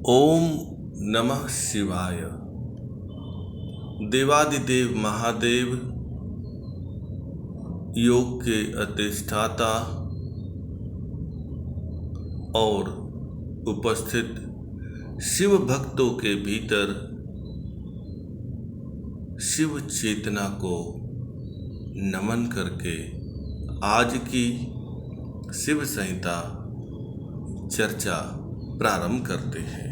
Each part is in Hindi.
ओम नमः शिवाय। देवादिदेव महादेव, योग के अधिष्ठाता और उपस्थित शिव भक्तों के भीतर शिव चेतना को नमन करके आज की शिव संहिता चर्चा प्रारंभ करते हैं।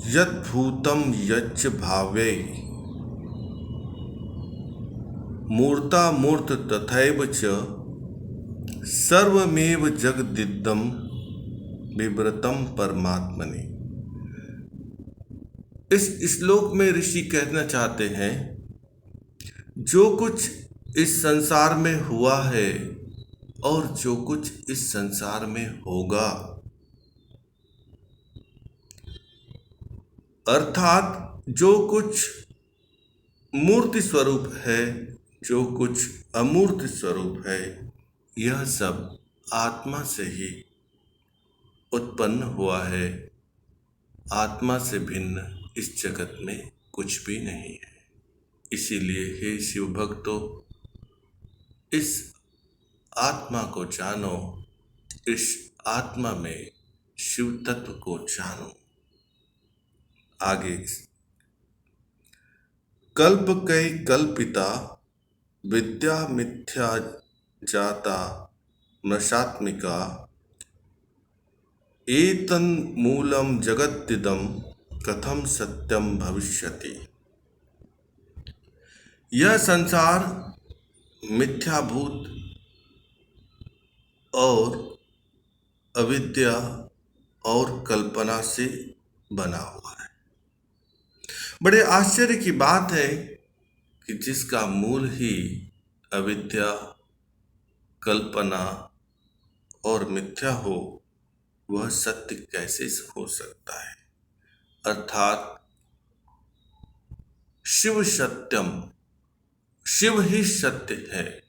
यद्भूतं यच्च भावे मूर्तामूर्त तथैव च सर्वमेव जगदिदं विवृतं परमात्मनि। इस श्लोक में ऋषि कहना चाहते हैं, जो कुछ इस संसार में हुआ है और जो कुछ इस संसार में होगा, अर्थात जो कुछ मूर्ति स्वरूप है, जो कुछ अमूर्त स्वरूप है, यह सब आत्मा से ही उत्पन्न हुआ है। आत्मा से भिन्न इस जगत में कुछ भी नहीं है। इसीलिए हे शिव भक्तों, इस आत्मा को जानो, इस आत्मा में शिव तत्व को जानो। आगे, कल्प कई कल्पिता विद्या मिथ्या जाता मृषात्मिका एतन् मूलम जगद्दिदं कथम सत्यम भविष्यति। यह संसार मिथ्याभूत और अविद्या और कल्पना से बना हुआ है। बड़े आश्चर्य की बात है कि जिसका मूल ही अविद्या, कल्पना और मिथ्या हो, वह सत्य कैसे हो सकता है। अर्थात शिव सत्यम, शिव ही सत्य है।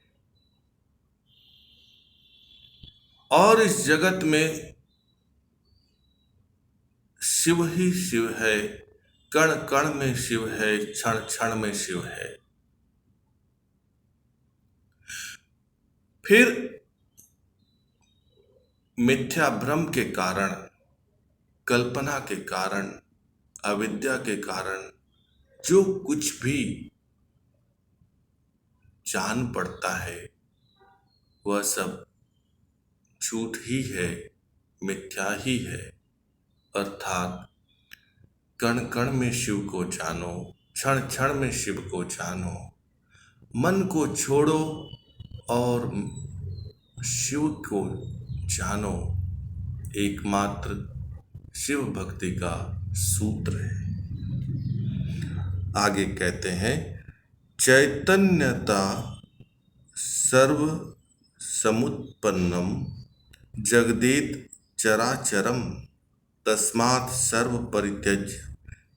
और इस जगत में शिव ही शिव है, कण कण में शिव है, क्षण क्षण में शिव है। फिर मिथ्या भ्रम के कारण, कल्पना के कारण, अविद्या के कारण जो कुछ भी जान पड़ता है, वह सब झूठ ही है, मिथ्या ही है। अर्थात कण कण में शिव को जानो, क्षण क्षण में शिव को जानो, मन को छोड़ो और शिव को जानो। एकमात्र शिव भक्ति का सूत्र है। आगे कहते हैं, चैतन्यता सर्व समुत्पन्नम जगदेत चराचरम तस्मात् सर्व परित्यज्य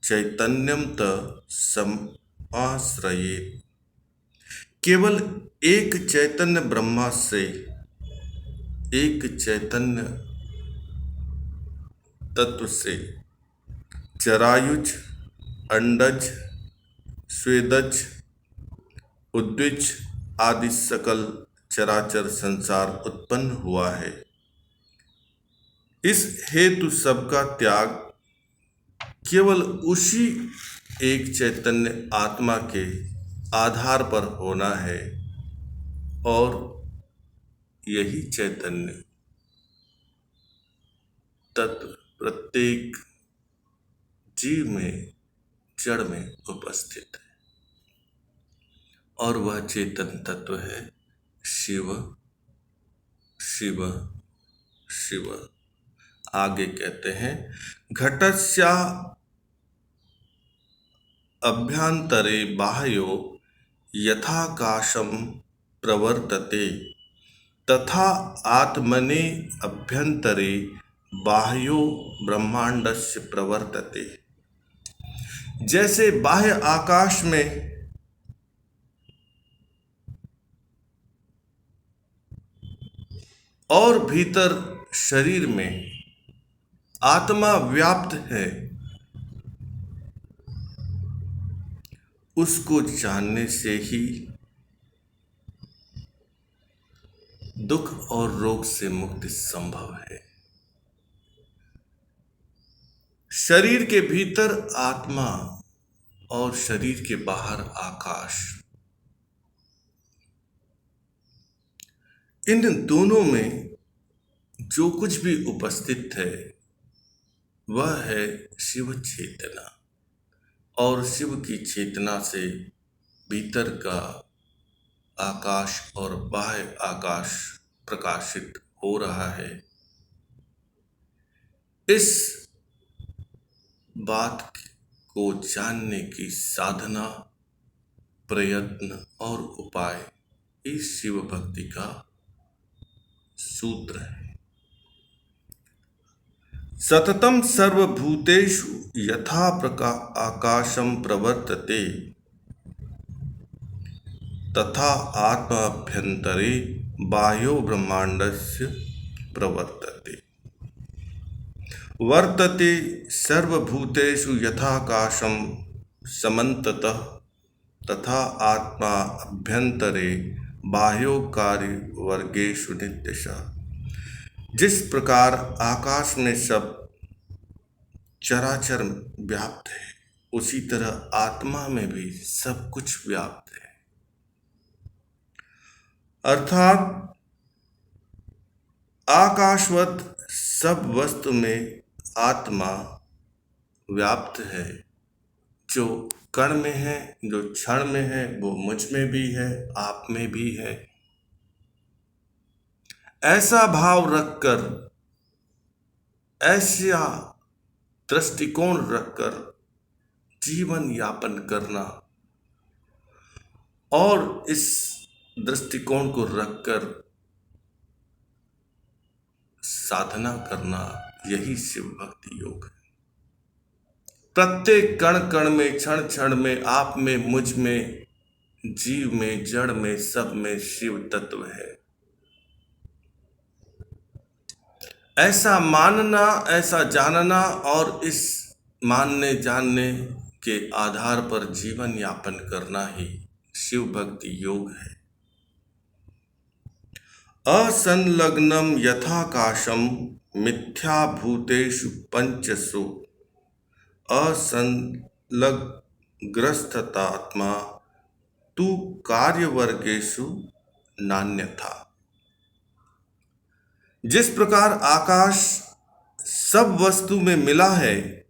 चैतन्यम त समाश्रयेत्। केवल एक चैतन्य ब्रह्मा से, एक चैतन्य तत्व से चरायुज, अंडज, स्वेदज, उद्विज आदि सकल चराचर संसार उत्पन्न हुआ है। इस हेतु सबका त्याग केवल उसी एक चैतन्य आत्मा के आधार पर होना है, और यही चैतन्य तत्व प्रत्येक जीव में, जड़ में उपस्थित है। और वह चेतन तत्व है शिव, शिव, शिव। आगे कहते हैं, घटस्या अभ्यंतरे बाह्यो यथाकाशम प्रवर्तते तथा आत्मने अभ्यंतरे बाह्यो ब्रह्मांडस्य प्रवर्तते। जैसे बाह्य आकाश में और भीतर शरीर में आत्मा व्याप्त है, उसको जानने से ही दुख और रोग से मुक्ति संभव है। शरीर के भीतर आत्मा और शरीर के बाहर आकाश, इन दोनों में जो कुछ भी उपस्थित है वह है शिव चेतना, और शिव की चेतना से भीतर का आकाश और बाह्य आकाश प्रकाशित हो रहा है। इस बात को जानने की साधना, प्रयत्न और उपाय इस शिव भक्ति का सूत्र है। सततम सर्वभूतेषु यथा आकाशम प्रवर्तते तथा आत्माभ्यंतरे बाह्यो ब्रह्मांडस्य प्रवर्तते। वर्तते सर्वभूतेषु यथाकाशं समन्ततः तथा आत्मा अभ्यंतरे बाह्यो कार्यवर्गेषु नित्यशः। जिस प्रकार आकाश में सब चराचर व्याप्त है, उसी तरह आत्मा में भी सब कुछ व्याप्त है। अर्थात आकाशवत सब वस्तु में आत्मा व्याप्त है। जो कण में है, जो क्षण में है, वो मुझ में भी है, आप में भी है। ऐसा भाव रखकर, ऐसा दृष्टिकोण रखकर जीवन यापन करना और इस दृष्टिकोण को रखकर साधना करना, यही शिव भक्ति योग है। प्रत्येक कण कण में, क्षण क्षण में, आप में, मुझ में, जीव में, जड़ में, सब में शिव तत्व है। ऐसा मानना, ऐसा जानना और इस मानने जानने के आधार पर जीवन यापन करना ही शिव भक्ति योग है। असंलग्नम यथाकाशम मिथ्याभूतेषु पंचसु असंलग्नग्रस्ततात्मा तु कार्यवर्गेषु नान्यथा। जिस प्रकार आकाश सब वस्तु में मिला है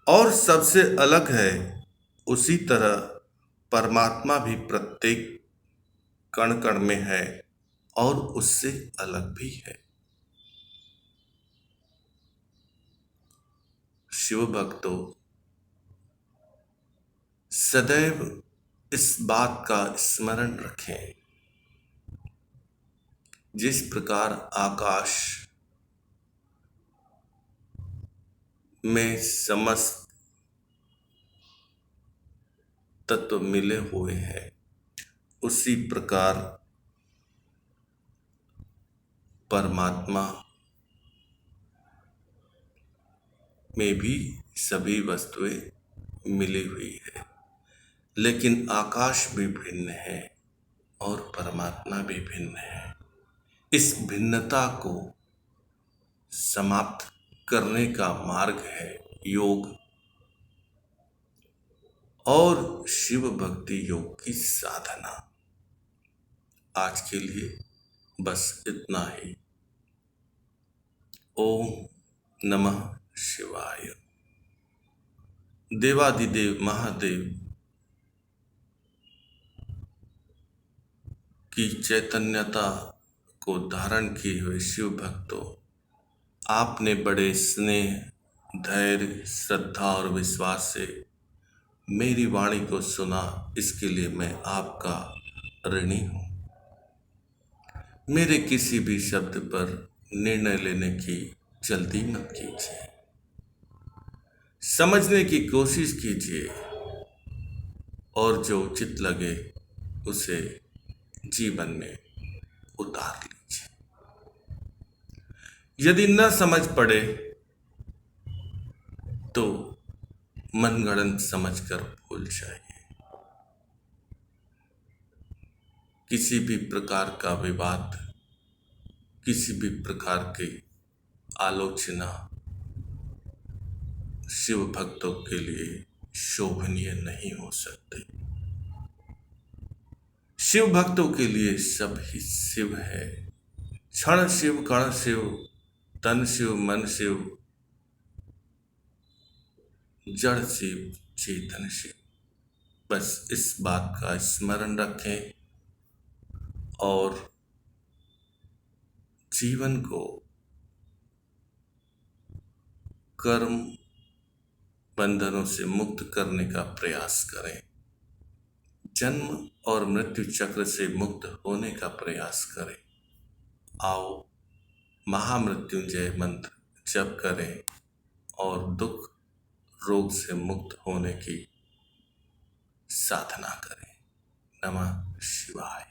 और सबसे अलग है, उसी तरह परमात्मा भी प्रत्येक कण कण में है और उससे अलग भी है। शिव भक्तों, सदैव इस बात का स्मरण रखें। जिस प्रकार आकाश में समस्त तत्व मिले हुए हैं, उसी प्रकार परमात्मा में भी सभी वस्तुएं मिली हुई है। लेकिन आकाश भी भिन्न है और परमात्मा भी भिन्न है। इस भिन्नता को समाप्त करने का मार्ग है योग और शिव भक्ति योग की साधना। आज के लिए बस इतना ही। ओम नमः शिवाय। देवादिदेव महादेव की चैतन्यता को धारण किए हुए शिव भक्तों, आपने बड़े स्नेह, धैर्य, श्रद्धा और विश्वास से मेरी वाणी को सुना, इसके लिए मैं आपका ऋणी हूँ। मेरे किसी भी शब्द पर निर्णय लेने की जल्दी मत कीजिए। समझने की कोशिश कीजिए और जो उचित लगे उसे जीवन में उतार लीजिए। यदि न समझ पड़े तो मनगढ़ंत समझकर भूल जाइए। किसी भी प्रकार का विवाद, किसी भी प्रकार की आलोचना शिव भक्तों के लिए शोभनीय नहीं हो सकती। शिव भक्तों के लिए सब ही शिव है। क्षण शिव, कण शिव, तन शिव, मन शिव, जड़ शिव, चेतन शिव। बस इस बात का स्मरण रखें और जीवन को कर्म बंधनों से मुक्त करने का प्रयास करें। जन्म और मृत्यु चक्र से मुक्त होने का प्रयास करें। आओ महामृत्युंजय मंत्र जप करें और दुख रोग से मुक्त होने की साधना करें। नमः शिवाय।